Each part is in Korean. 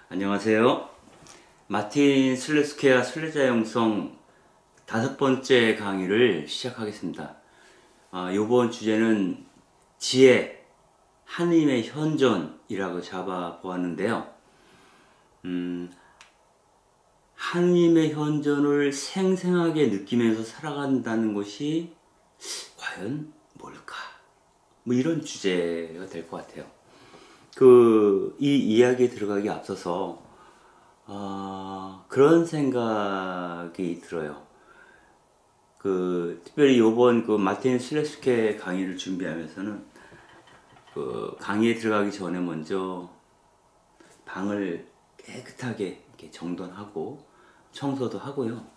안녕하세요. 마틴 슬래스케아 순례자 영성 5번째 강의를 시작하겠습니다. 이번 주제는 지혜, 하느님의 현존이라고 잡아보았는데요. 하느님의 현존을 생생하게 느끼면서 살아간다는 것이 과연 뭘까? 이런 주제가 될 것 같아요. 이 이야기에 들어가기 앞서서 그런 생각이 들어요. 특별히 이번 마틴 슬래스케 강의를 준비하면서는 강의에 들어가기 전에 먼저 방을 깨끗하게 이렇게 정돈하고 청소도 하고요.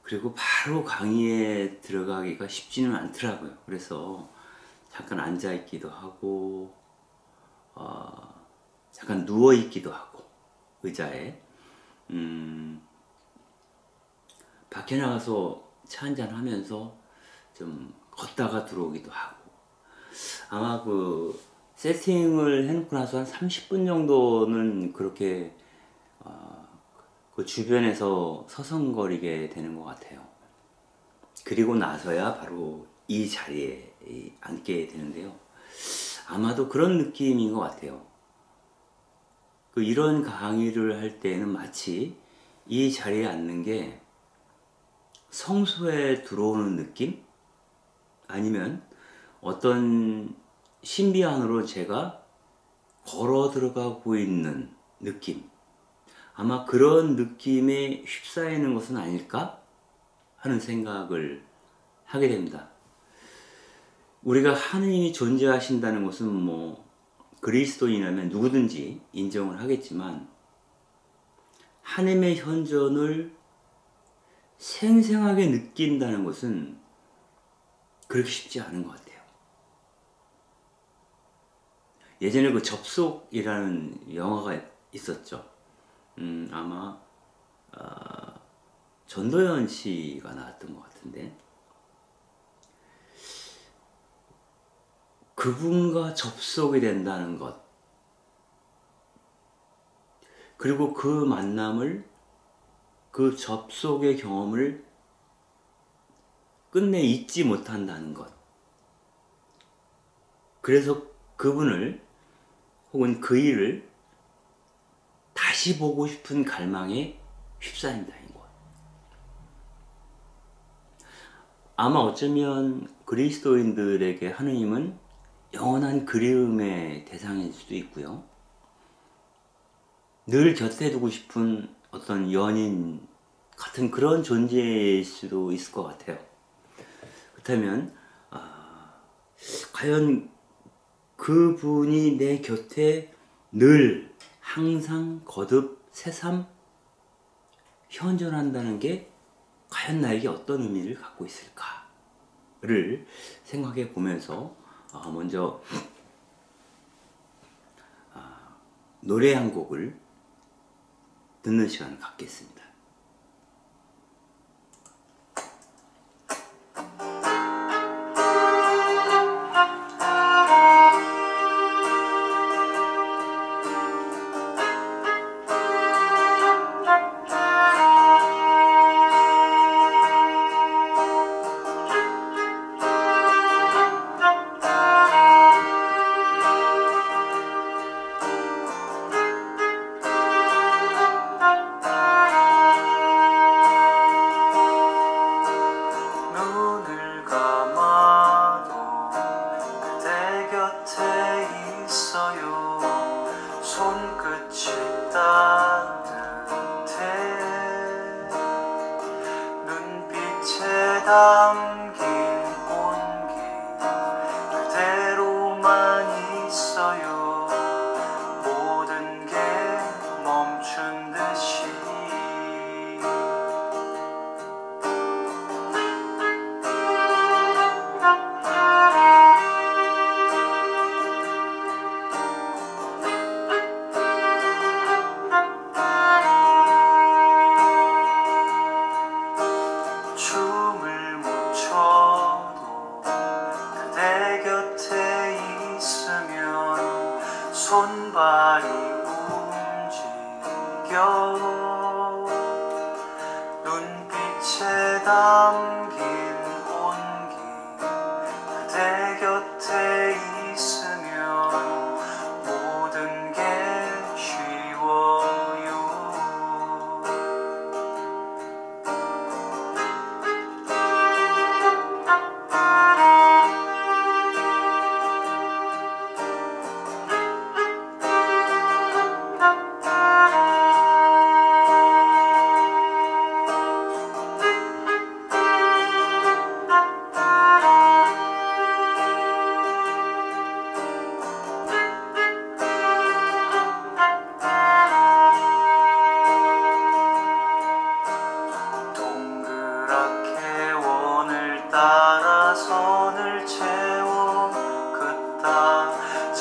그리고 바로 강의에 들어가기가 쉽지는 않더라고요. 그래서 잠깐 앉아 있기도 하고 잠깐 누워 있기도 하고 의자에 밖에 나가서 차 한잔 하면서 좀 걷다가 들어오기도 하고, 아마 세팅을 해놓고 나서 한 30분 정도는 그렇게 그 주변에서 서성거리게 되는 것 같아요. 그리고 나서야 바로 이 자리에 앉게 되는데요. 아마도 그런 느낌인 것 같아요. 이런 강의를 할 때는 마치 이 자리에 앉는 게 성소에 들어오는 느낌? 아니면 어떤 신비 안으로 제가 걸어 들어가고 있는 느낌, 아마 그런 느낌에 휩싸이는 것은 아닐까 하는 생각을 하게 됩니다. 우리가 하느님이 존재하신다는 것은 그리스도인이라면 누구든지 인정을 하겠지만, 하느님의 현존을 생생하게 느낀다는 것은 그렇게 쉽지 않은 것 같아요. 예전에 접속이라는 영화가 있었죠. 아마 전도연 씨가 나왔던 것 같은데, 그분과 접속이 된다는 것, 그리고 그 만남을, 그 접속의 경험을 끝내 잊지 못한다는 것, 그래서 그분을 혹은 그 일을 다시 보고 싶은 갈망에 휩싸인다는 것. 아마 어쩌면 그리스도인들에게 하느님은 영원한 그리움의 대상일 수도 있고요. 늘 곁에 두고 싶은 어떤 연인 같은 그런 존재일 수도 있을 것 같아요. 그렇다면 과연 그분이 내 곁에 늘 항상 거듭 새삼 현존한다는 게 과연 나에게 어떤 의미를 갖고 있을까를 생각해 보면서 먼저 노래 한 곡을 듣는 시간을 갖겠습니다. 담긴 온기 그대로만 있어요. 모든 게 멈춘 듯이 춤을 못 춰도 그대 곁에 있으면 손발이 움직여요.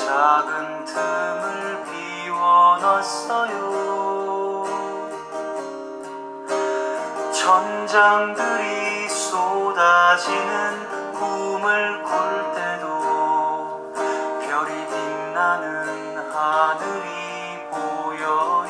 작은 틈을 비워놨어요. 천장들이 쏟아지는 꿈을 꿀 때도 별이 빛나는 하늘이 보여요.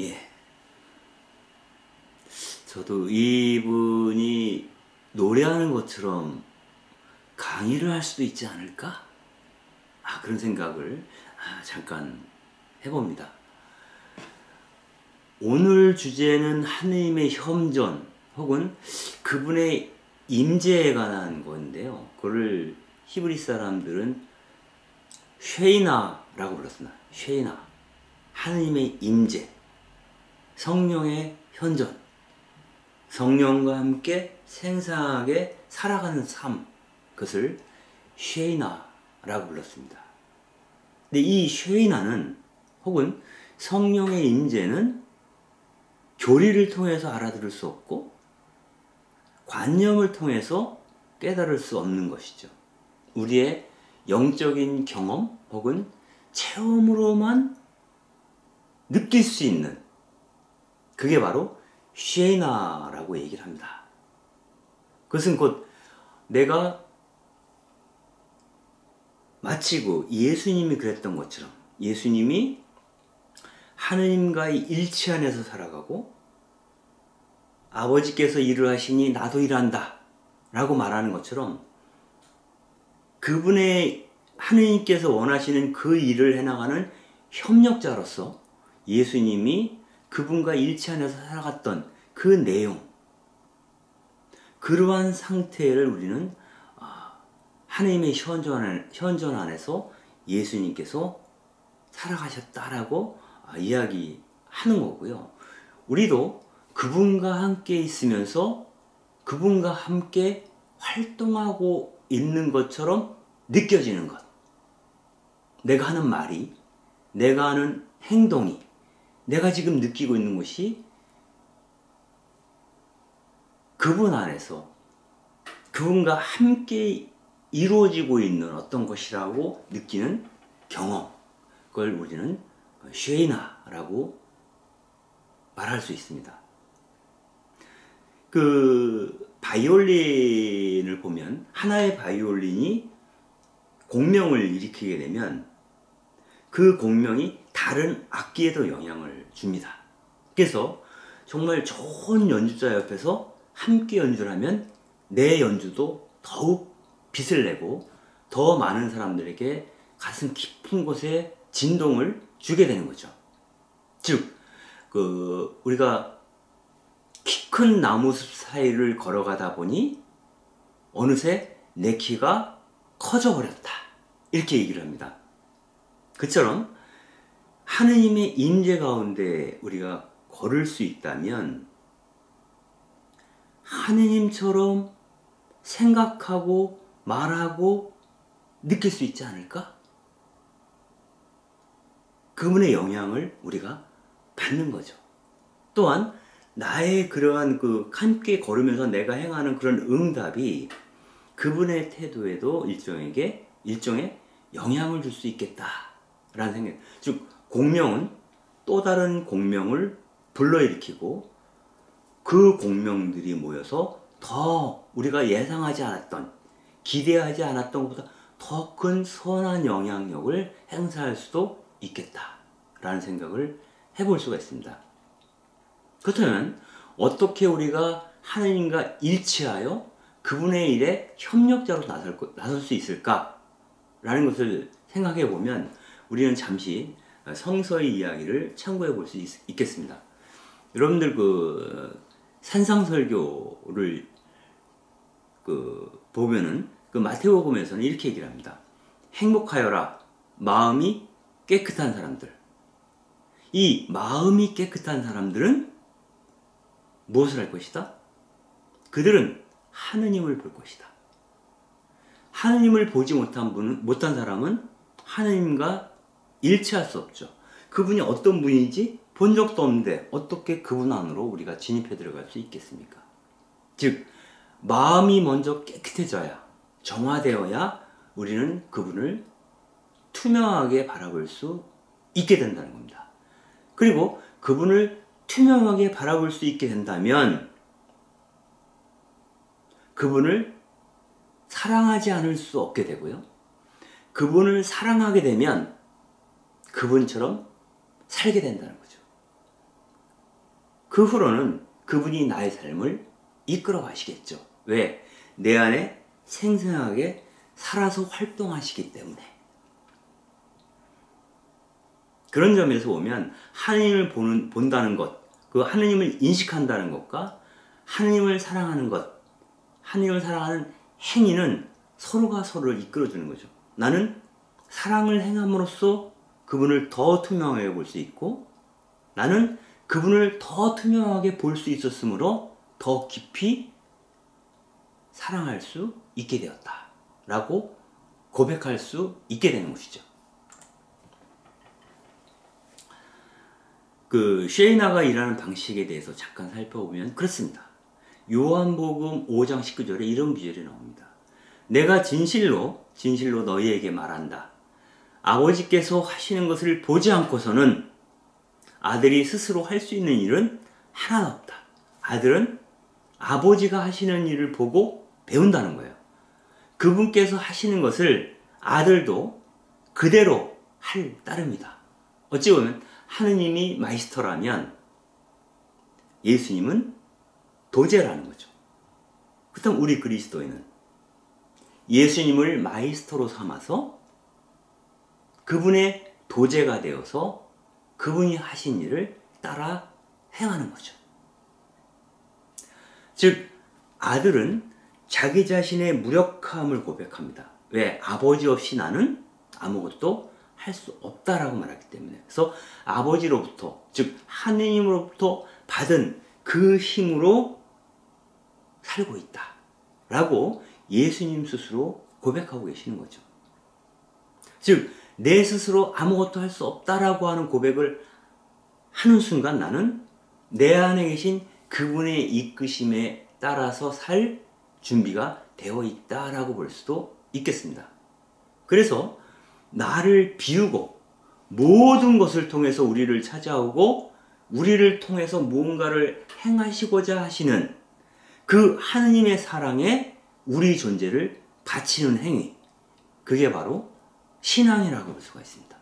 예. 저도 이분이 노래하는 것처럼 강의를 할 수도 있지 않을까? 그런 생각을 잠깐 해봅니다. 오늘 주제는 하느님의 현존 혹은 그분의 임재에 관한 건데요. 그거를 히브리 사람들은 쉐이나라고 불렀습니다. 쉐이나. 하느님의 임재. 성령의 현존, 성령과 함께 생생하게 살아가는 삶, 그것을 쉐이나라고 불렀습니다. 근데 이 쉐이나는 혹은 성령의 임재는 교리를 통해서 알아들을 수 없고 관념을 통해서 깨달을 수 없는 것이죠. 우리의 영적인 경험 혹은 체험으로만 느낄 수 있는, 그게 바로 쉐이나라고 얘기를 합니다. 그것은 곧 내가 마치고 예수님이 그랬던 것처럼 예수님이 하느님과의 일치 안에서 살아가고 아버지께서 일을 하시니 나도 일한다 라고 말하는 것처럼 그분의 하느님께서 원하시는 그 일을 해나가는 협력자로서 예수님이 그분과 일치 안에서 살아갔던 그 내용, 그러한 상태를 우리는 하나님의 현존 안에서 예수님께서 살아가셨다라고 이야기하는 거고요. 우리도 그분과 함께 있으면서 그분과 함께 활동하고 있는 것처럼 느껴지는 것. 내가 하는 말이, 내가 하는 행동이, 내가 지금 느끼고 있는 것이 그분 안에서 그분과 함께 이루어지고 있는 어떤 것이라고 느끼는 경험, 그걸 우리는 쉐이나라고 말할 수 있습니다. 그 바이올린을 보면 하나의 바이올린이 공명을 일으키게 되면 그 공명이 다른 악기에도 영향을 줍니다. 그래서 정말 좋은 연주자 옆에서 함께 연주를 하면 내 연주도 더욱 빛을 내고 더 많은 사람들에게 가슴 깊은 곳에 진동을 주게 되는 거죠. 즉, 우리가 키 큰 나무숲 사이를 걸어가다 보니 어느새 내 키가 커져 버렸다. 이렇게 얘기를 합니다. 그처럼 하느님의 임재 가운데 우리가 걸을 수 있다면 하느님처럼 생각하고 말하고 느낄 수 있지 않을까? 그분의 영향을 우리가 받는 거죠. 또한 나의 그러한 함께 걸으면서 내가 행하는 그런 응답이 그분의 태도에도 일종의 영향을 줄 수 있겠다라는 생각. 즉 공명은 또 다른 공명을 불러일으키고 그 공명들이 모여서 더 우리가 예상하지 않았던, 기대하지 않았던 것보다 더 큰 선한 영향력을 행사할 수도 있겠다라는 생각을 해볼 수가 있습니다. 그렇다면 어떻게 우리가 하느님과 일치하여 그분의 일에 협력자로 나설 수 있을까라는 것을 생각해 보면 우리는 잠시 성서의 이야기를 참고해 볼 수 있겠습니다. 여러분들 산상설교를 보면은 마태복음에서는 이렇게 얘기를 합니다. 행복하여라 마음이 깨끗한 사람들. 이 마음이 깨끗한 사람들은 무엇을 할 것이다? 그들은 하느님을 볼 것이다. 하느님을 보지 못한 사람은 하느님과 일치할 수 없죠. 그분이 어떤 분인지 본 적도 없는데 어떻게 그분 안으로 우리가 진입해 들어갈 수 있겠습니까? 즉 마음이 먼저 깨끗해져야, 정화되어야 우리는 그분을 투명하게 바라볼 수 있게 된다는 겁니다. 그리고 그분을 투명하게 바라볼 수 있게 된다면 그분을 사랑하지 않을 수 없게 되고요. 그분을 사랑하게 되면 그분처럼 살게 된다는 거죠. 그 후로는 그분이 나의 삶을 이끌어 가시겠죠. 왜? 내 안에 생생하게 살아서 활동하시기 때문에. 그런 점에서 보면 하느님을 본다는 것, 그 하느님을 인식한다는 것과 하느님을 사랑하는 것, 하느님을 사랑하는 행위는 서로가 서로를 이끌어주는 거죠. 나는 사랑을 행함으로써 그분을 더 투명하게 볼 수 있고, 나는 그분을 더 투명하게 볼 수 있었으므로 더 깊이 사랑할 수 있게 되었다 라고 고백할 수 있게 되는 것이죠. 쉐이나가 일하는 방식에 대해서 잠깐 살펴보면 그렇습니다. 요한복음 5장 19절에 이런 구절이 나옵니다. 내가 진실로 너희에게 말한다. 아버지께서 하시는 것을 보지 않고서는 아들이 스스로 할 수 있는 일은 하나도 없다. 아들은 아버지가 하시는 일을 보고 배운다는 거예요. 그분께서 하시는 것을 아들도 그대로 할 따름이다. 어찌 보면 하느님이 마이스터라면 예수님은 도제라는 거죠. 그렇다면 우리 그리스도인은 예수님을 마이스터로 삼아서 그분의 도제가 되어서 그분이 하신 일을 따라 행하는 거죠. 즉 아들은 자기 자신의 무력함을 고백합니다. 왜? 아버지 없이 나는 아무것도 할 수 없다라고 말하기 때문에. 그래서 아버지로부터, 즉 하느님으로부터 받은 그 힘으로 살고 있다 라고 예수님 스스로 고백하고 계시는 거죠. 즉 내 스스로 아무것도 할 수 없다라고 하는 고백을 하는 순간 나는 내 안에 계신 그분의 이끄심에 따라서 살 준비가 되어 있다라고 볼 수도 있겠습니다. 그래서 나를 비우고 모든 것을 통해서 우리를 찾아오고 우리를 통해서 무언가를 행하시고자 하시는 그 하느님의 사랑에 우리 존재를 바치는 행위, 그게 바로 신앙이라고 볼 수가 있습니다.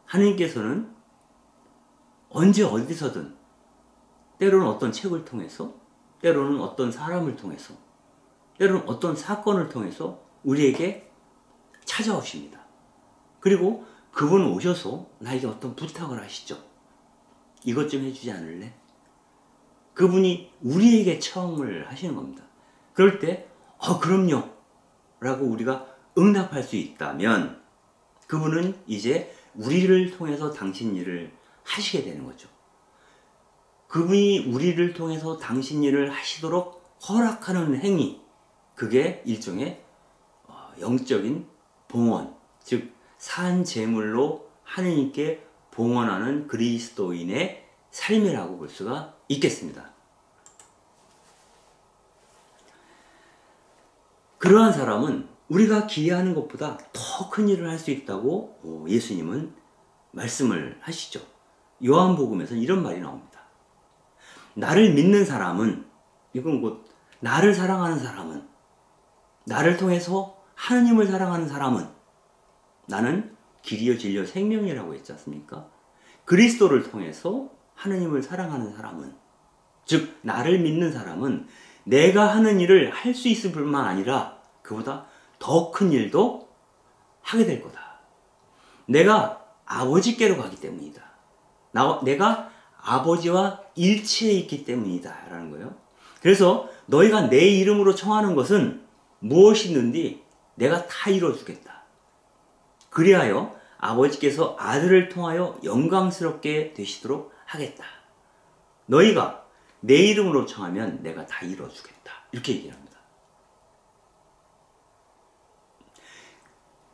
하느님께서는 언제 어디서든 때로는 어떤 책을 통해서, 때로는 어떤 사람을 통해서, 때로는 어떤 사건을 통해서 우리에게 찾아오십니다. 그리고 그분 오셔서 나에게 어떤 부탁을 하시죠. 이것 좀 해주지 않을래? 그분이 우리에게 청을 하시는 겁니다. 그럴 때 그럼요 라고 우리가 응답할 수 있다면 그분은 이제 우리를 통해서 당신 일을 하시게 되는 거죠. 그분이 우리를 통해서 당신 일을 하시도록 허락하는 행위, 그게 일종의 영적인 봉헌, 즉 산제물로 하느님께 봉헌하는 그리스도인의 삶이라고 볼 수가 있겠습니다. 그러한 사람은 우리가 기대하는 것보다 더 큰 일을 할 수 있다고 예수님은 말씀을 하시죠. 요한복음에서는 이런 말이 나옵니다. 나를 믿는 사람은, 이건 곧 나를 사랑하는 사람은, 나를 통해서 하느님을 사랑하는 사람은, 나는 길이요 진리요 생명이라고 했지 않습니까? 그리스도를 통해서 하느님을 사랑하는 사람은, 즉 나를 믿는 사람은 내가 하는 일을 할 수 있을 뿐만 아니라 그보다 더 큰 일도 하게 될 거다. 내가 아버지께로 가기 때문이다. 내가 아버지와 일치해 있기 때문이다 라는 거예요. 그래서 너희가 내 이름으로 청하는 것은 무엇이든지 내가 다 이루어주겠다. 그리하여 아버지께서 아들을 통하여 영광스럽게 되시도록 하겠다. 너희가 내 이름으로 청하면 내가 다 이루어주겠다. 이렇게 얘기를 합니다.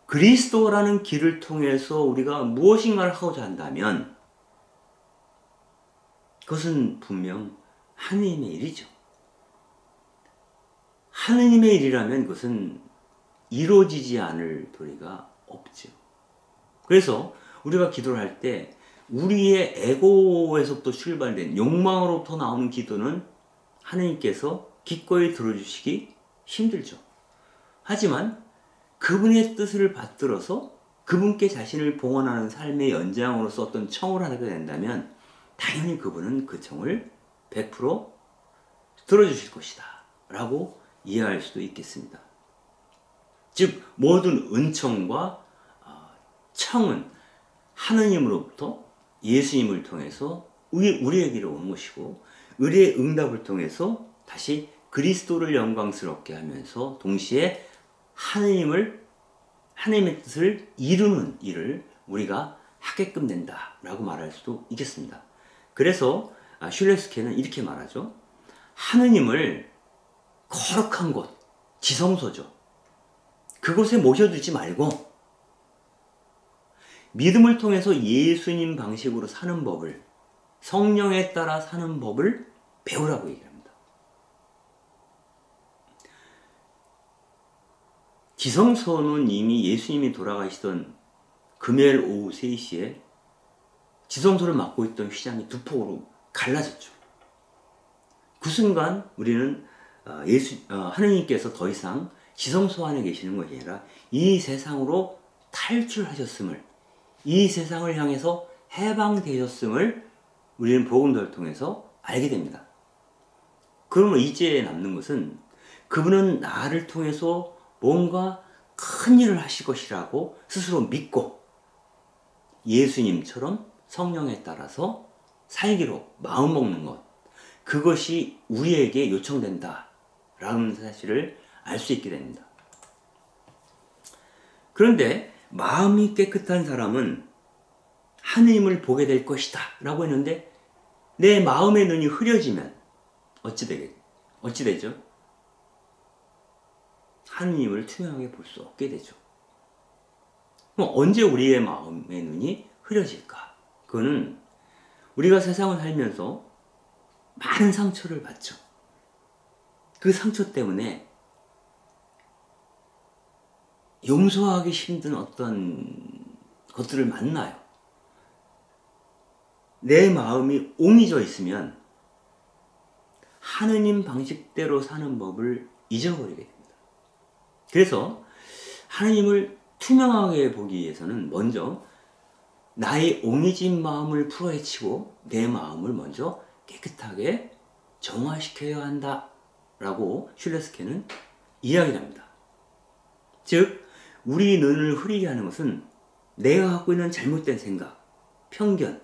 그리스도라는 길을 통해서 우리가 무엇인가를 하고자 한다면 그것은 분명 하느님의 일이죠. 하느님의 일이라면 그것은 이루어지지 않을 도리가 없죠. 그래서 우리가 기도를 할 때 우리의 에고에서부터 출발된 욕망으로부터 나오는 기도는 하느님께서 기꺼이 들어주시기 힘들죠. 하지만 그분의 뜻을 받들어서 그분께 자신을 봉헌하는 삶의 연장으로서 어떤 청을 하게 된다면 당연히 그분은 그 청을 100% 들어주실 것이다 라고 이해할 수도 있겠습니다. 즉 모든 은총과 청은 하느님으로부터 예수님을 통해서 우리에게로 오는 것이고, 우리의 응답을 통해서 다시 그리스도를 영광스럽게 하면서 동시에 하느님의 뜻을 이루는 일을 우리가 하게끔 된다라고 말할 수도 있겠습니다. 그래서 슐레스케는 이렇게 말하죠. 하느님을 거룩한 곳, 지성소죠. 그곳에 모셔두지 말고 믿음을 통해서 예수님 방식으로 사는 법을, 성령에 따라 사는 법을 배우라고 얘기합니다. 지성소는 이미 예수님이 돌아가시던 금요일 오후 3시에 지성소를 맡고 있던 휘장이 두 폭으로 갈라졌죠. 그 순간 우리는 하느님께서 더 이상 지성소 안에 계시는 것이 아니라 이 세상으로 탈출하셨음을, 이 세상을 향해서 해방되셨음을 우리는 복음서를 통해서 알게 됩니다. 그러면 이제 남는 것은 그분은 나를 통해서 뭔가 큰 일을 하실 것이라고 스스로 믿고 예수님처럼 성령에 따라서 살기로 마음먹는 것, 그것이 우리에게 요청된다 라는 사실을 알 수 있게 됩니다. 그런데 마음이 깨끗한 사람은 하느님을 보게 될 것이다 라고 했는데 내 마음의 눈이 흐려지면 어찌 되죠? 하느님을 투명하게 볼 수 없게 되죠. 그럼 언제 우리의 마음의 눈이 흐려질까? 그거는 우리가 세상을 살면서 많은 상처를 받죠. 그 상처 때문에 용서하기 힘든 어떤 것들을 만나요. 내 마음이 옹이져 있으면 하느님 방식대로 사는 법을 잊어버리게 됩니다. 그래서 하느님을 투명하게 보기 위해서는 먼저 나의 옹이진 마음을 풀어헤치고 내 마음을 먼저 깨끗하게 정화시켜야 한다 라고 슐레스케는 이야기를 합니다. 즉 우리 눈을 흐리게 하는 것은 내가 갖고 있는 잘못된 생각, 편견,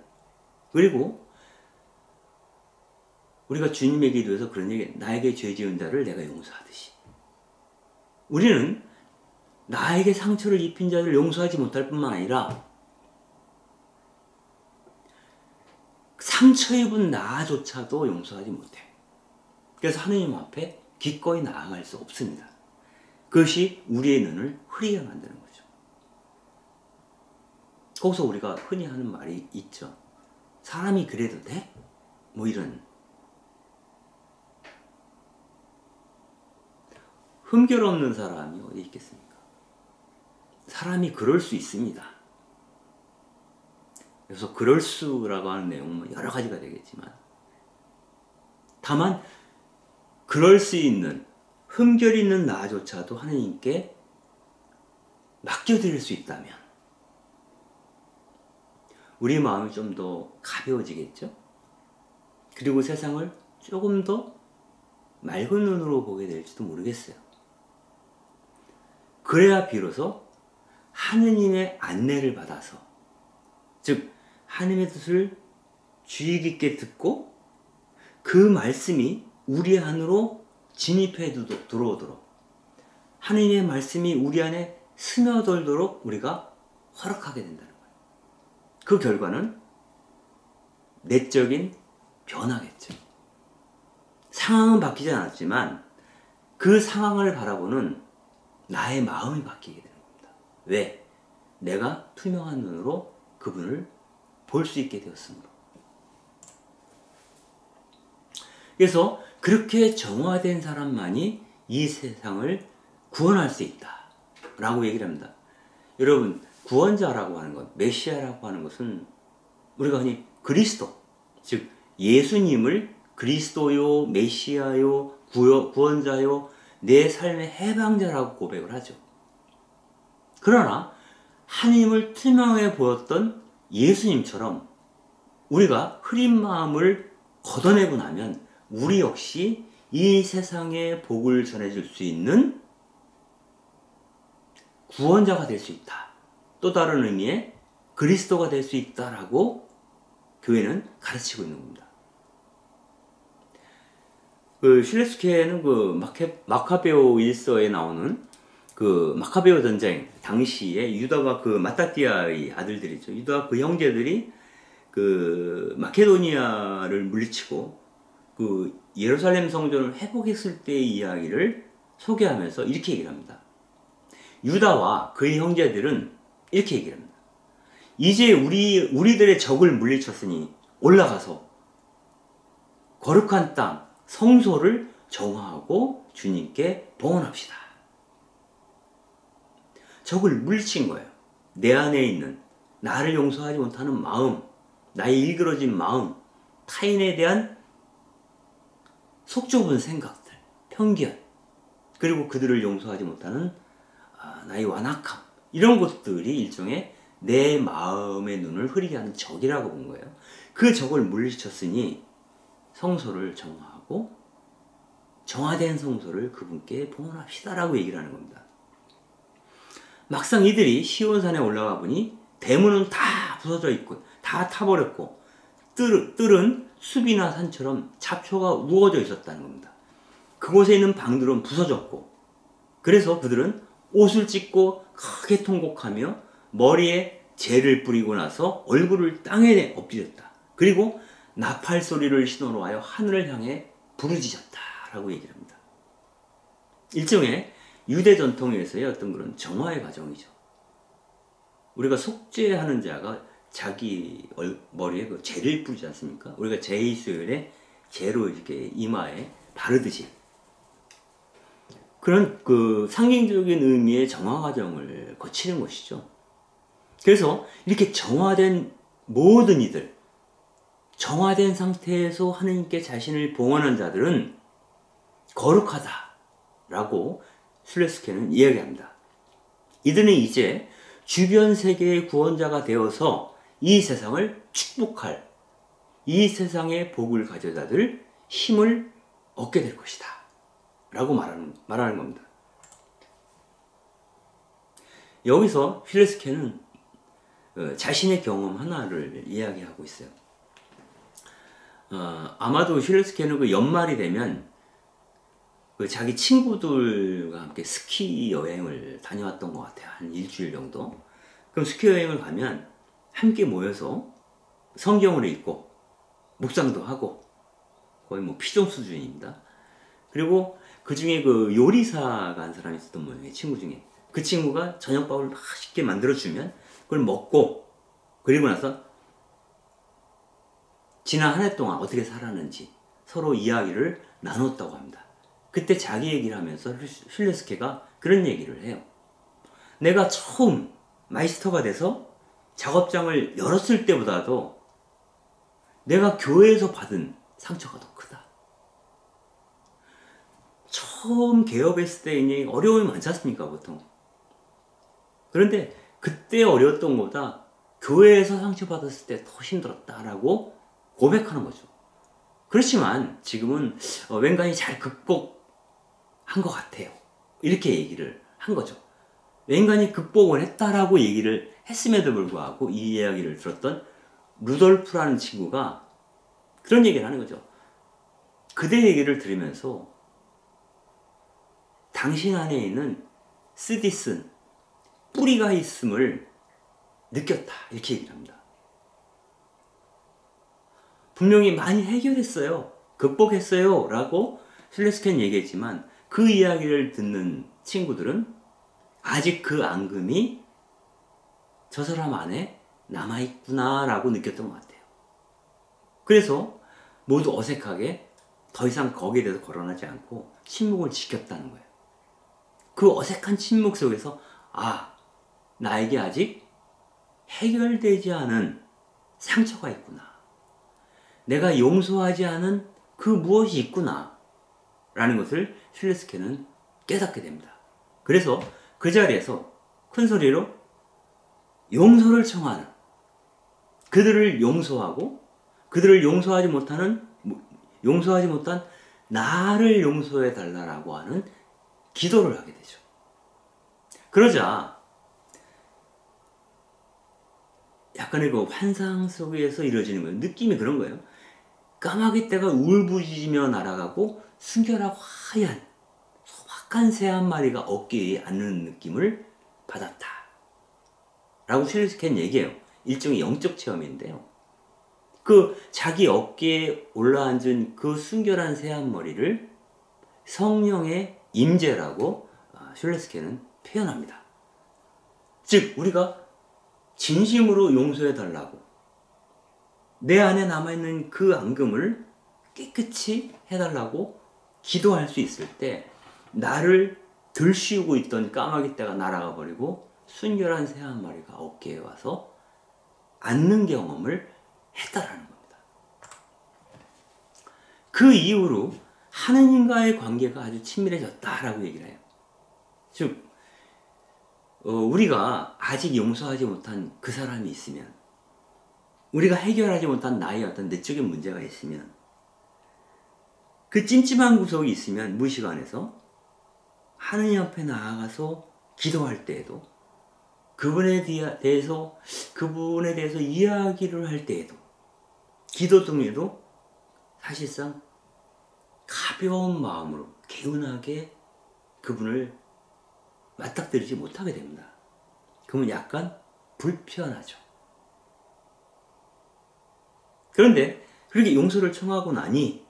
그리고 우리가 주님의 기도에서 그런 얘기, 나에게 죄 지은 자를 내가 용서하듯이, 우리는 나에게 상처를 입힌 자를 용서하지 못할 뿐만 아니라 상처 입은 나조차도 용서하지 못해. 그래서 하느님 앞에 기꺼이 나아갈 수 없습니다. 그것이 우리의 눈을 흐리게 만드는 거죠. 거기서 우리가 흔히 하는 말이 있죠. 사람이 그래도 돼? 뭐 이런. 흠결 없는 사람이 어디 있겠습니까? 사람이 그럴 수 있습니다. 그래서 그럴 수라고 하는 내용은 여러 가지가 되겠지만 다만 그럴 수 있는 흠결 있는 나조차도 하나님께 맡겨드릴 수 있다면 우리 마음이 좀 더 가벼워지겠죠? 그리고 세상을 조금 더 맑은 눈으로 보게 될지도 모르겠어요. 그래야 비로소 하느님의 안내를 받아서, 즉 하느님의 뜻을 주의 깊게 듣고 그 말씀이 우리 안으로 진입해 들어오도록, 하느님의 말씀이 우리 안에 스며들도록 우리가 허락하게 된다는 거예요. 그 결과는 내적인 변화겠죠. 상황은 바뀌지 않았지만 그 상황을 바라보는 나의 마음이 바뀌게 되는 겁니다. 왜? 내가 투명한 눈으로 그분을 볼 수 있게 되었으므로. 그래서 그렇게 정화된 사람만이 이 세상을 구원할 수 있다 라고 얘기를 합니다. 여러분, 구원자라고 하는 것, 메시아라고 하는 것은 우리가 흔히 그리스도, 즉 예수님을 그리스도요, 메시아요, 구원자요, 내 삶의 해방자라고 고백을 하죠. 그러나 하나님을 투명해 보였던 예수님처럼 우리가 흐린 마음을 걷어내고 나면 우리 역시 이 세상에 복을 전해줄 수 있는 구원자가 될 수 있다. 또 다른 의미의 그리스도가 될 수 있다라고 교회는 가르치고 있는 겁니다. 그 슐레스케는 그 마카베오 일서에 나오는 그 마카베오 전쟁 당시에 유다가 그 마따띠아의 아들들이죠. 유다가 그 형제들이 그 마케도니아를 물리치고 그 예루살렘 성전을 회복했을 때의 이야기를 소개하면서 이렇게 얘기를 합니다. 유다와 그의 형제들은 이렇게 얘기를 합니다. 이제 우리들의 적을 물리쳤으니 올라가서 거룩한 땅, 성소를 정화하고 주님께 봉헌합시다. 적을 물리친 거예요. 내 안에 있는 나를 용서하지 못하는 마음, 나의 일그러진 마음, 타인에 대한 속 좁은 생각들, 편견, 그리고 그들을 용서하지 못하는 나의 완악함, 이런 것들이 일종의 내 마음의 눈을 흐리게 하는 적이라고 본 거예요. 그 적을 물리쳤으니 성소를 정화하고 정화된 성소를 그분께 봉헌합시다라고 얘기를 하는 겁니다. 막상 이들이 시온산에 올라가 보니 대문은 다 부서져 있고 다 타버렸고 뜰은 숲이나 산처럼 잡초가 우거져 있었다는 겁니다. 그곳에 있는 방들은 부서졌고, 그래서 그들은 옷을 찢고 크게 통곡하며 머리에 재를 뿌리고 나서 얼굴을 땅에 엎드렸다. 그리고 나팔 소리를 신호로 하여 하늘을 향해 부르짖었다라고 얘기를 합니다. 일종의 유대 전통에서의 어떤 그런 정화의 과정이죠. 우리가 속죄하는 자가 자기 머리에 그 재를 뿌리지 않습니까? 우리가 제이수혈에 재로 이렇게 이마에 바르듯이 그런 그 상징적인 의미의 정화 과정을 거치는 것이죠. 그래서 이렇게 정화된 모든 이들, 정화된 상태에서 하느님께 자신을 봉헌한 자들은 거룩하다라고 슐레스케는 이야기합니다. 이들은 이제 주변 세계의 구원자가 되어서 이 세상을 축복할, 이 세상의 복을 가져다들 힘을 얻게 될 것이다 라고 말하는 겁니다. 여기서 슐레스케는 자신의 경험 하나를 이야기하고 있어요. 아마도 슐레스케는 그 연말이 되면 그 자기 친구들과 함께 스키 여행을 다녀왔던 것 같아요. 한 일주일 정도. 그럼 스키 여행을 가면 함께 모여서 성경을 읽고 묵상도 하고 거의 뭐 피종 수준입니다. 그리고 그 중에 그 요리사가 한 사람이 있었던 모양이에요. 친구 중에. 그 친구가 저녁밥을 맛있게 만들어주면 그걸 먹고, 그리고 나서 지난 한 해 동안 어떻게 살았는지 서로 이야기를 나눴다고 합니다. 그때 자기 얘기를 하면서 슐레스케가 그런 얘기를 해요. 내가 처음 마이스터가 돼서 작업장을 열었을 때보다도 내가 교회에서 받은 상처가 더 크다. 처음 개업했을 때 굉장히 어려움이 많지 않습니까, 보통. 그런데 그때 어려웠던 것보다 교회에서 상처받았을 때 더 힘들었다라고 고백하는 거죠. 그렇지만 지금은 웬간히 잘 극복한 것 같아요. 이렇게 얘기를 한 거죠. 웬간히 극복을 했다라고 얘기를 했음에도 불구하고 이 이야기를 들었던 루돌프라는 친구가 그런 얘기를 하는 거죠. 그대 얘기를 들으면서 당신 안에 있는 쓰디쓴 뿌리가 있음을 느꼈다. 이렇게 얘기를 합니다. 분명히 많이 해결했어요. 극복했어요. 라고 슐레스켄 얘기했지만 그 이야기를 듣는 친구들은 아직 그 앙금이 저 사람 안에 남아있구나 라고 느꼈던 것 같아요. 그래서 모두 어색하게 더 이상 거기에 대해서 거론하지 않고 침묵을 지켰다는 거예요. 그 어색한 침묵 속에서 나에게 아직 해결되지 않은 상처가 있구나. 내가 용서하지 않은 그 무엇이 있구나. 라는 것을 슐레스켄은 깨닫게 됩니다. 그래서 그 자리에서 큰 소리로 용서를 청하는, 그들을 용서하고 그들을 용서하지 못한 나를 용서해 달라고 하는 기도를 하게 되죠. 그러자 약간의 그 환상 속에서 이루어지는 거예요. 느낌이 그런 거예요. 까마귀 떼가 울부짖으며 날아가고 순결하고 하얀 소박한 새 한 마리가 어깨에 앉는 느낌을 받았다. 라고 슐레스켄 얘기해요. 일종의 영적 체험인데요. 그 자기 어깨에 올라앉은 그 순결한 새 한 머리를 성령의 임재라고 슐레스켄은 표현합니다. 즉 우리가 진심으로 용서해 달라고 내 안에 남아있는 그 앙금을 깨끗이 해달라고 기도할 수 있을 때 나를 들씌우고 있던 까마귀 떼가 날아가 버리고 순결한 새 한 마리가 어깨에 와서 앉는 경험을 했다라는 겁니다. 그 이후로 하느님과의 관계가 아주 친밀해졌다라고 얘기를 해요. 즉 우리가 아직 용서하지 못한 그 사람이 있으면, 우리가 해결하지 못한 나의 어떤 내적인 문제가 있으면, 그 찜찜한 구석이 있으면 무의식 안에서 하느님 앞에 나아가서 기도할 때에도, 그분에 대해서 이야기를 할 때에도, 기도 중에도 사실상 가벼운 마음으로 개운하게 그분을 맞닥뜨리지 못하게 됩니다. 그러면 약간 불편하죠. 그런데 그렇게 용서를 청하고 나니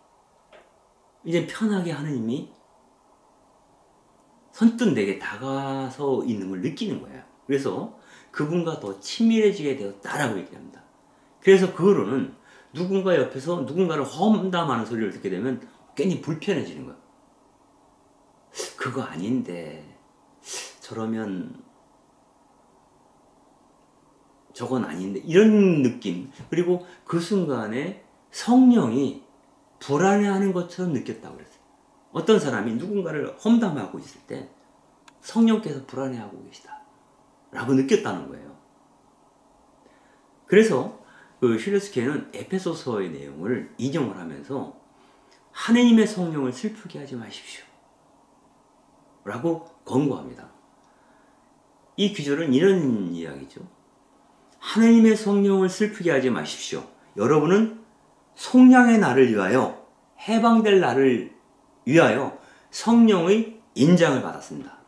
이제 편하게 하느님이 선뜻 내게 다가서 있는 걸 느끼는 거예요. 그래서 그분과 더 친밀해지게 되었다라고 얘기합니다. 그래서 그 후로는 누군가 옆에서 누군가를 험담하는 소리를 듣게 되면 괜히 불편해지는 거예요. 그거 아닌데, 저러면 저건 아닌데, 이런 느낌. 그리고 그 순간에 성령이 불안해하는 것처럼 느꼈다고 그랬어요. 어떤 사람이 누군가를 험담하고 있을 때 성령께서 불안해하고 계시다 라고 느꼈다는 거예요. 그래서 그 슐레스켄은 에페소서의 내용을 인용을 하면서 하느님의 성령을 슬프게 하지 마십시오 라고 권고합니다. 이 귀절은 이런 이야기죠. 하느님의 성령을 슬프게 하지 마십시오. 여러분은 속량의 날을 위하여, 해방될 날을 위하여 성령의 인장을 받았습니다.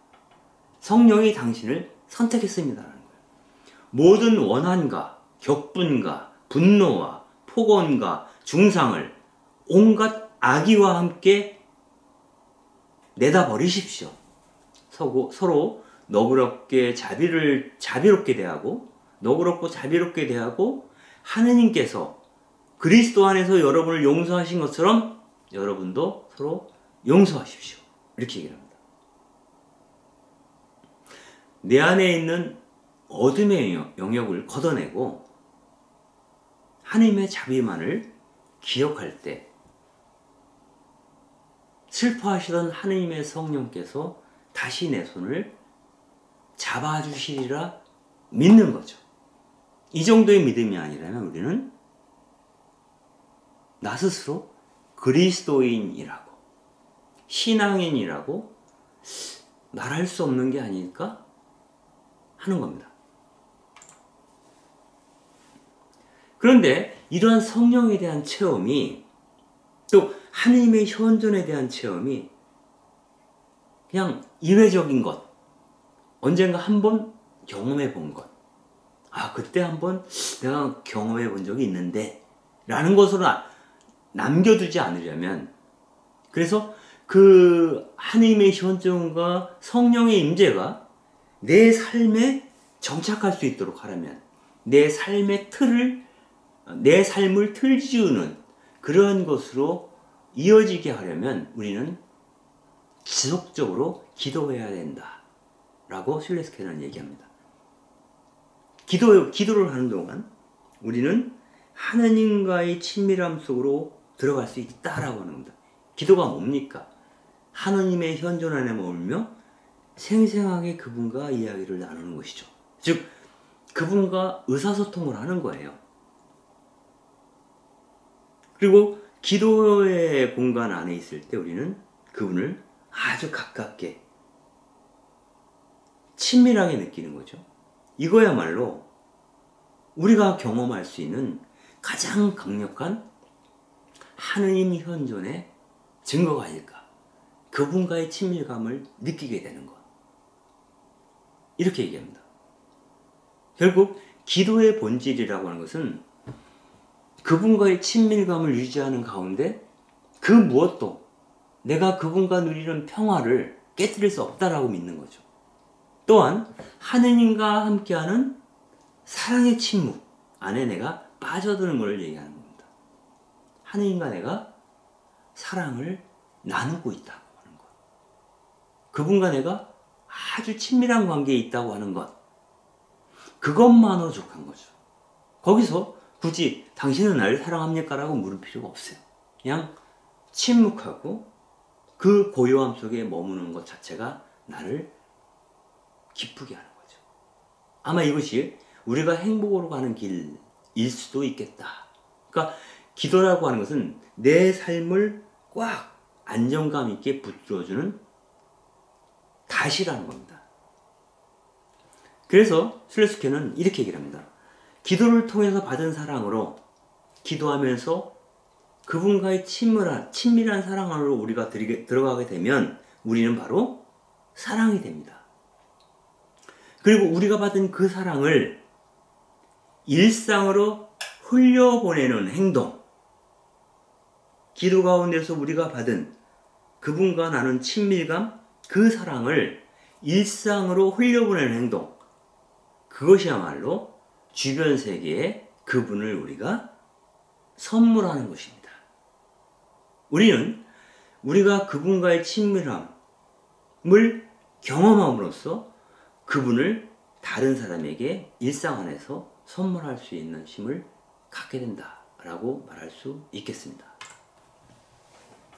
성령이 당신을 선택했습니다라는 거예요. 모든 원한과 격분과 분노와 폭언과 중상을 온갖 악의와 함께 내다버리십시오. 서로 너그럽게 자비롭게 대하고, 너그럽고 자비롭게 대하고, 하느님께서 그리스도 안에서 여러분을 용서하신 것처럼 여러분도 서로 용서하십시오. 이렇게 얘기를 합니다. 내 안에 있는 어둠의 영역을 걷어내고 하느님의 자비만을 기억할 때 슬퍼하시던 하느님의 성령께서 다시 내 손을 잡아주시리라 믿는 거죠. 이 정도의 믿음이 아니라면 우리는 나 스스로 그리스도인이라고, 신앙인이라고 말할 수 없는 게 아닐까 하는 겁니다. 그런데 이러한 성령에 대한 체험이, 또 하느님의 현존에 대한 체험이 그냥 이례적인 것, 언젠가 한번 경험해 본 것, 그때 한번 내가 경험해 본 적이 있는데 라는 것으로 남겨두지 않으려면, 그래서 그 하느님의 현존과 성령의 임재가 내 삶에 정착할 수 있도록 하려면, 내 삶의 틀을, 내 삶을 틀지우는 그런 것으로 이어지게 하려면 우리는 지속적으로 기도해야 된다 라고 슐레스케는 얘기합니다. 기도를 하는 동안 우리는 하나님과의 친밀함 속으로 들어갈 수 있다라고 하는 겁니다. 기도가 뭡니까? 하나님의 현존 안에 머물며 생생하게 그분과 이야기를 나누는 것이죠. 즉 그분과 의사소통을 하는 거예요. 그리고 기도의 공간 안에 있을 때 우리는 그분을 아주 가깝게 친밀하게 느끼는 거죠. 이거야말로 우리가 경험할 수 있는 가장 강력한 하느님 현존의 증거가 아닐까. 그분과의 친밀감을 느끼게 되는 것. 이렇게 얘기합니다. 결국 기도의 본질이라고 하는 것은 그분과의 친밀감을 유지하는 가운데 그 무엇도 내가 그분과 누리는 평화를 깨뜨릴 수 없다라고 믿는 거죠. 또한 하느님과 함께하는 사랑의 침묵 안에 내가 빠져드는 것을 얘기하는 겁니다. 하느님과 내가 사랑을 나누고 있다고 하는 것. 그분과 내가 아주 친밀한 관계에 있다고 하는 것. 그것만으로 족한 거죠. 거기서 굳이 당신은 나를 사랑합니까? 라고 물을 필요가 없어요. 그냥 침묵하고 그 고요함 속에 머무는 것 자체가 나를 기쁘게 하는 거죠. 아마 이것이 우리가 행복으로 가는 길일 수도 있겠다. 그러니까 기도라고 하는 것은 내 삶을 꽉 안정감 있게 붙들어주는 닷이라는 겁니다. 그래서 슐레스케는 이렇게 얘기를 합니다. 기도를 통해서 받은 사랑으로 기도하면서 그분과의 친밀한 사랑 안으로 우리가 들어가게 되면 우리는 바로 사랑이 됩니다. 그리고 우리가 받은 그 사랑을 일상으로 흘려보내는 행동, 기도 가운데서 우리가 받은 그분과 나눈 친밀감, 그 사랑을 일상으로 흘려보내는 행동, 그것이야말로 주변 세계에 그분을 우리가 선물하는 것입니다. 우리는 우리가 그분과의 친밀함을 경험함으로써 그분을 다른 사람에게 일상 안에서 선물할 수 있는 힘을 갖게 된다라고 말할 수 있겠습니다.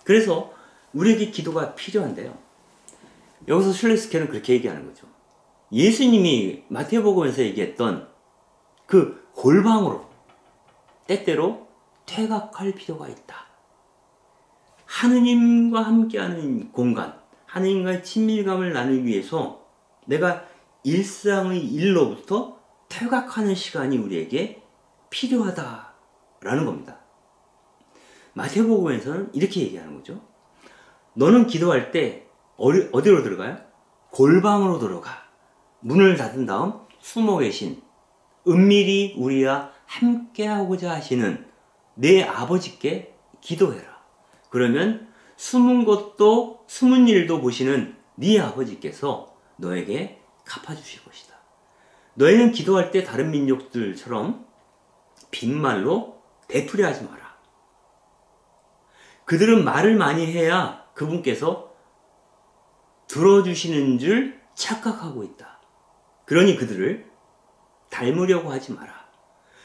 그래서 우리에게 기도가 필요한데요. 여기서 슐레스케는 그렇게 얘기하는 거죠. 예수님이 마태복음에서 얘기했던 그 골방으로 때때로 퇴각할 필요가 있다. 하느님과 함께하는 공간, 하느님과의 친밀감을 나누기 위해서 내가 일상의 일로부터 퇴각하는 시간이 우리에게 필요하다라는 겁니다. 마태복음에서는 이렇게 얘기하는 거죠. 너는 기도할 때 어디로 들어가요? 골방으로 들어가. 문을 닫은 다음 숨어 계신 은밀히 우리와 함께하고자 하시는 내 아버지께 기도해라. 그러면 숨은 일도 보시는 네 아버지께서 너에게 갚아주실 것이다. 너희는 기도할 때 다른 민족들처럼 빈말로 되풀이하지 마라. 그들은 말을 많이 해야 그분께서 들어주시는 줄 착각하고 있다. 그러니 그들을 닮으려고 하지 마라.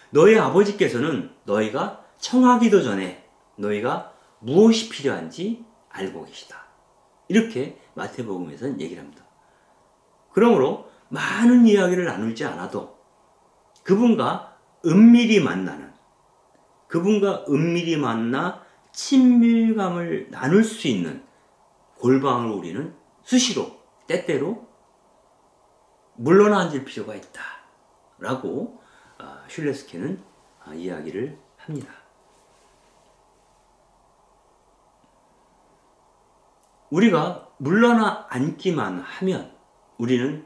너희 아버지께서는 너희가 청하기도 전에 너희가 무엇이 필요한지 알고 계시다. 이렇게 마태복음에서는 얘기를 합니다. 그러므로 많은 이야기를 나누지 않아도 그분과 은밀히 만나 친밀감을 나눌 수 있는 골방을 우리는 수시로 때때로 물러나 앉을 필요가 있다 라고 슐레스케는 이야기를 합니다. 우리가 물러나 앉기만 하면 우리는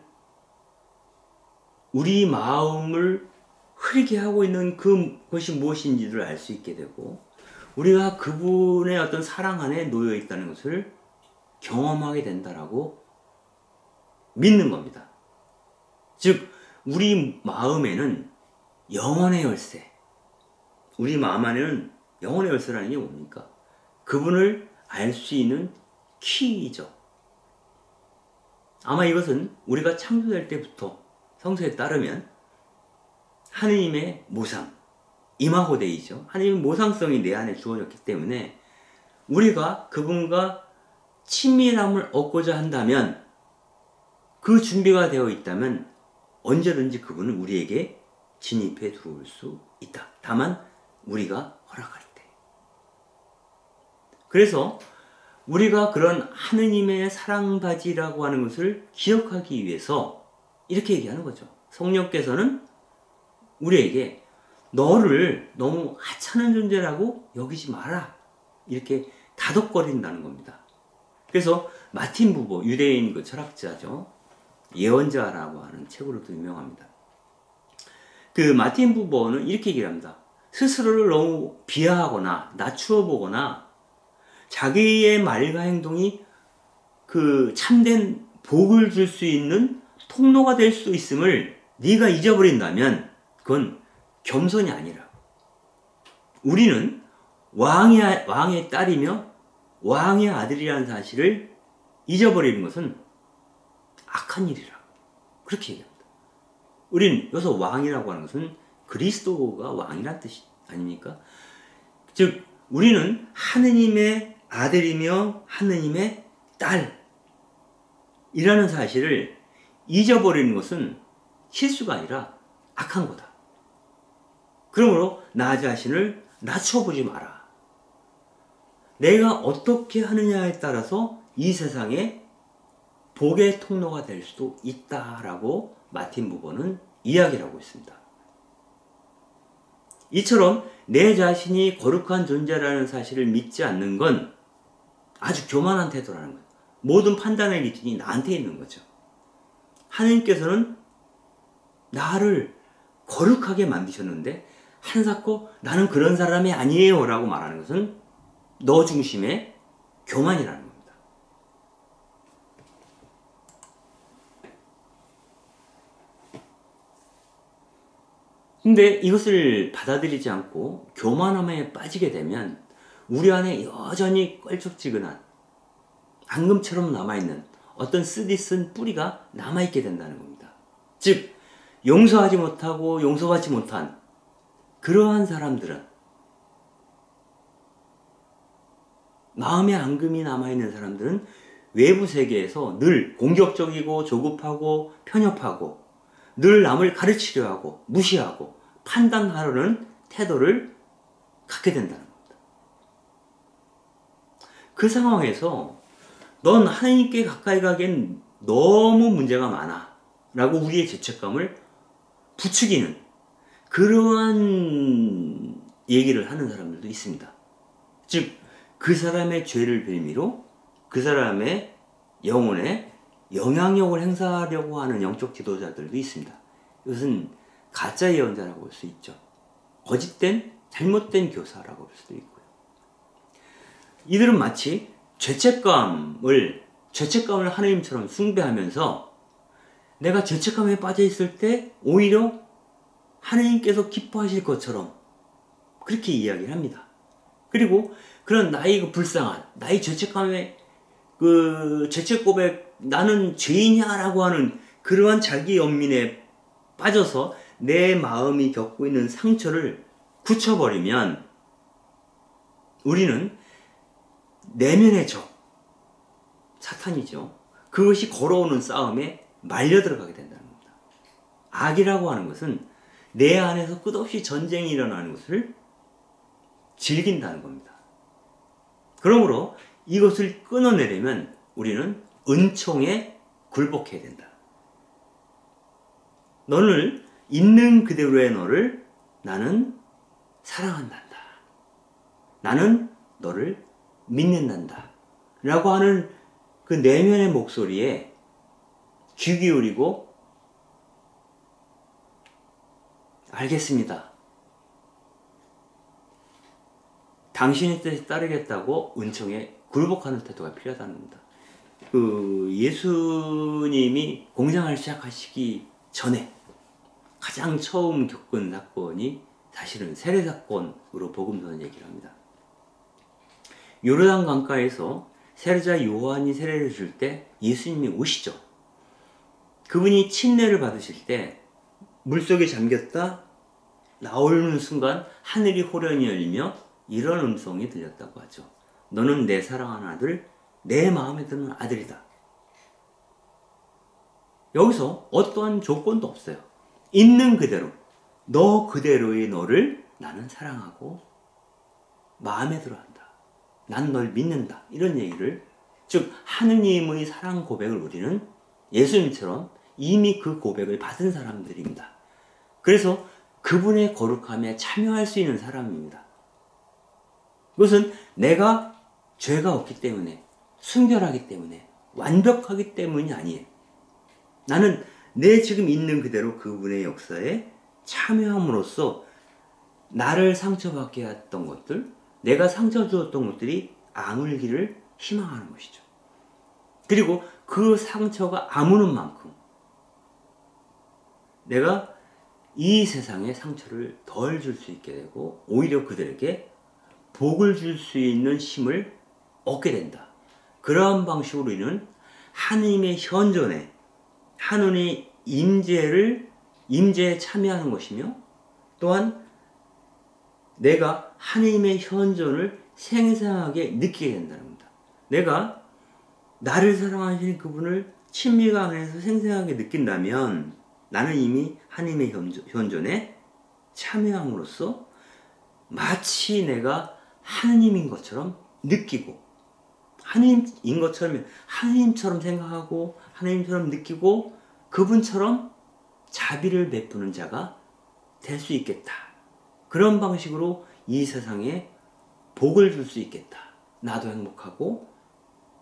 우리 마음을 흐리게 하고 있는 그것이 무엇인지를 알 수 있게 되고 우리가 그분의 어떤 사랑 안에 놓여 있다는 것을 경험하게 된다라고 믿는 겁니다. 즉 우리 마음에는 영혼의 열쇠, 우리 마음 안에는 영혼의 열쇠라는 게 뭡니까? 그분을 알 수 있는 키이죠. 아마 이것은 우리가 창조될 때부터 성서에 따르면 하느님의 모상, 이마고 데이죠. 하느님의 모상성이 내 안에 주어졌기 때문에 우리가 그분과 친밀함을 얻고자 한다면 그 준비가 되어 있다면 언제든지 그분은 우리에게 진입해 들어올 수 있다. 다만 우리가 허락할 때. 그래서 우리가 그런 하느님의 사랑받이라고 하는 것을 기억하기 위해서 이렇게 얘기하는 거죠. 성령께서는 우리에게 너를 너무 하찮은 존재라고 여기지 마라. 이렇게 다독거린다는 겁니다. 그래서 마틴 부버, 유대인 그 철학자죠. 예언자라고 하는 책으로도 유명합니다. 그 마틴 부버는 이렇게 얘기를 합니다. 스스로를 너무 비하하거나 낮추어 보거나 자기의 말과 행동이 그 참된 복을 줄 수 있는 통로가 될 수 있음을 네가 잊어버린다면 그건 겸손이 아니라 우리는 왕의 딸이며 왕의 아들이라는 사실을 잊어버리는 것은 악한 일이라 그렇게 얘기합니다. 우린 여기서 왕이라고 하는 것은 그리스도가 왕이라는 뜻이 아닙니까? 즉 우리는 하느님의 아들이며 하느님의 딸이라는 사실을 잊어버리는 것은 실수가 아니라 악한 거다. 그러므로 나 자신을 낮춰보지 마라. 내가 어떻게 하느냐에 따라서 이 세상에 복의 통로가 될 수도 있다라고 마틴 부버는 이야기를 하고 있습니다. 이처럼 내 자신이 거룩한 존재라는 사실을 믿지 않는 건 아주 교만한 태도라는 거예요. 모든 판단의 기준이 나한테 있는 거죠. 하나님께서는 나를 거룩하게 만드셨는데 한사코 나는 그런 사람이 아니에요 라고 말하는 것은 너 중심의 교만이라는 겁니다. 근데 이것을 받아들이지 않고 교만함에 빠지게 되면 우리 안에 여전히 껄쩍지근한 앙금처럼 남아있는 어떤 쓰디쓴 뿌리가 남아있게 된다는 겁니다. 즉 용서하지 못하고 용서받지 못한 그러한 사람들은 마음의 앙금이 남아있는 사람들은 외부 세계에서 늘 공격적이고 조급하고 편협하고 늘 남을 가르치려 하고 무시하고 판단하려는 태도를 갖게 된다는 겁니다. 그 상황에서 넌 하나님께 가까이 가기엔 너무 문제가 많아 라고 우리의 죄책감을 부추기는 그러한 얘기를 하는 사람들도 있습니다. 즉 그 사람의 죄를 빌미로 그 사람의 영혼에 영향력을 행사하려고 하는 영적 지도자들도 있습니다. 이것은 가짜 예언자라고 볼 수 있죠. 거짓된 잘못된 교사라고 볼 수도 있고요. 이들은 마치 죄책감을 하나님처럼 숭배하면서 내가 죄책감에 빠져 있을 때 오히려 하나님께서 기뻐하실 것처럼 그렇게 이야기를 합니다. 그리고 그런 나의 그 불쌍한 나의 죄책감에 그 죄책 고백 나는 죄인이야라고 하는 그러한 자기 연민에 빠져서 내 마음이 겪고 있는 상처를 굳혀버리면 우리는 내면의 적 사탄이죠. 그것이 걸어오는 싸움에 말려 들어가게 된다는 겁니다. 악이라고 하는 것은 내 안에서 끝없이 전쟁이 일어나는 것을 즐긴다는 겁니다. 그러므로 이것을 끊어내려면 우리는 은총에 굴복해야 된다. 너를 있는 그대로의 너를 나는 사랑한단다. 나는 너를 믿는단다. 라고 하는 그 내면의 목소리에 귀 기울이고 알겠습니다. 당신의 뜻에 따르겠다고 은총에 굴복하는 태도가 필요하다는 겁니다. 예수님이 공장을 시작하시기 전에 가장 처음 겪은 사건이 사실은 세례 사건으로 복음서는 얘기를 합니다. 요르단 강가에서 세례자 요한이 세례를 줄 때 예수님이 오시죠. 그분이 침례를 받으실 때 물속에 잠겼다 나오는 순간 하늘이 호련히 열리며 이런 음성이 들렸다고 하죠. 너는 내 사랑하는 아들, 내 마음에 드는 아들이다. 여기서 어떠한 조건도 없어요. 있는 그대로, 너 그대로의 너를 나는 사랑하고 마음에 들어한다. 난 널 믿는다. 이런 얘기를, 즉 하느님의 사랑 고백을 우리는 예수님처럼 이미 그 고백을 받은 사람들입니다. 그래서 그분의 거룩함에 참여할 수 있는 사람입니다. 그것은 내가 죄가 없기 때문에, 순결하기 때문에, 완벽하기 때문이 아니에요. 나는 내 지금 있는 그대로 그분의 역사에 참여함으로써 나를 상처받게 했던 것들, 내가 상처 주었던 것들이 아물기를 희망하는 것이죠. 그리고 그 상처가 아무는 만큼 내가 이 세상에 상처를 덜 줄 수 있게 되고 오히려 그들에게 복을 줄 수 있는 힘을 얻게 된다. 그러한 방식으로 우리는 하느님의 현존에, 하느님의 임재에 참여하는 것이며, 또한 내가 하느님의 현존을 생생하게 느끼게 된다는 겁니다. 내가 나를 사랑하시는 그분을 친밀감 안에서 생생하게 느낀다면 나는 이미 하느님의 현존에 참여함으로써 마치 내가 하느님인 것처럼 느끼고, 하느님인 것처럼, 하느님처럼 생각하고, 하느님처럼 느끼고, 그분처럼 자비를 베푸는 자가 될 수 있겠다. 그런 방식으로 이 세상에 복을 줄 수 있겠다. 나도 행복하고,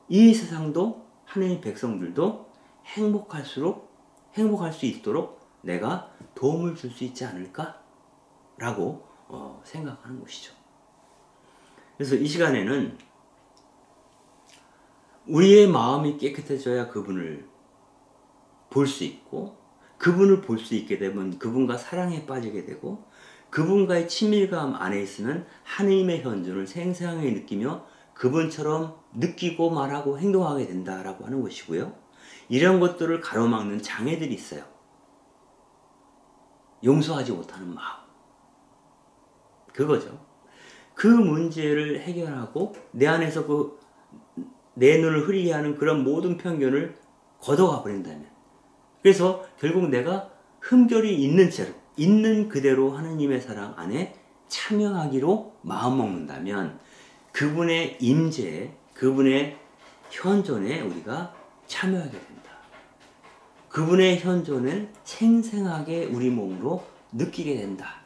이 세상도, 하느님 백성들도 행복할 수 있도록 내가 도움을 줄 수 있지 않을까? 라고 생각하는 것이죠. 그래서 이 시간에는 우리의 마음이 깨끗해져야 그분을 볼 수 있고, 그분을 볼 수 있게 되면 그분과 사랑에 빠지게 되고, 그분과의 친밀감 안에 있으면 하느님의 현존을 생생하게 느끼며 그분처럼 느끼고 말하고 행동하게 된다라고 하는 것이고요. 이런 것들을 가로막는 장애들이 있어요. 용서하지 못하는 마음. 그거죠. 그 문제를 해결하고 내 안에서 내 눈을 흐리게 하는 그런 모든 편견을 걷어가 버린다면, 그래서 결국 내가 흠결이 있는 채로, 있는 그대로 하느님의 사랑 안에 참여하기로 마음먹는다면 그분의 임재에, 그분의 현존에 우리가 참여하게 된다. 그분의 현존을 생생하게 우리 몸으로 느끼게 된다.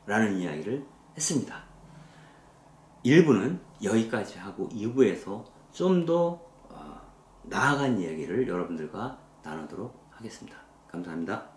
라는 이야기를 했습니다. 1부는 여기까지 하고 2부에서 좀 더 나아간 이야기를 여러분들과 나누도록 하겠습니다. 감사합니다.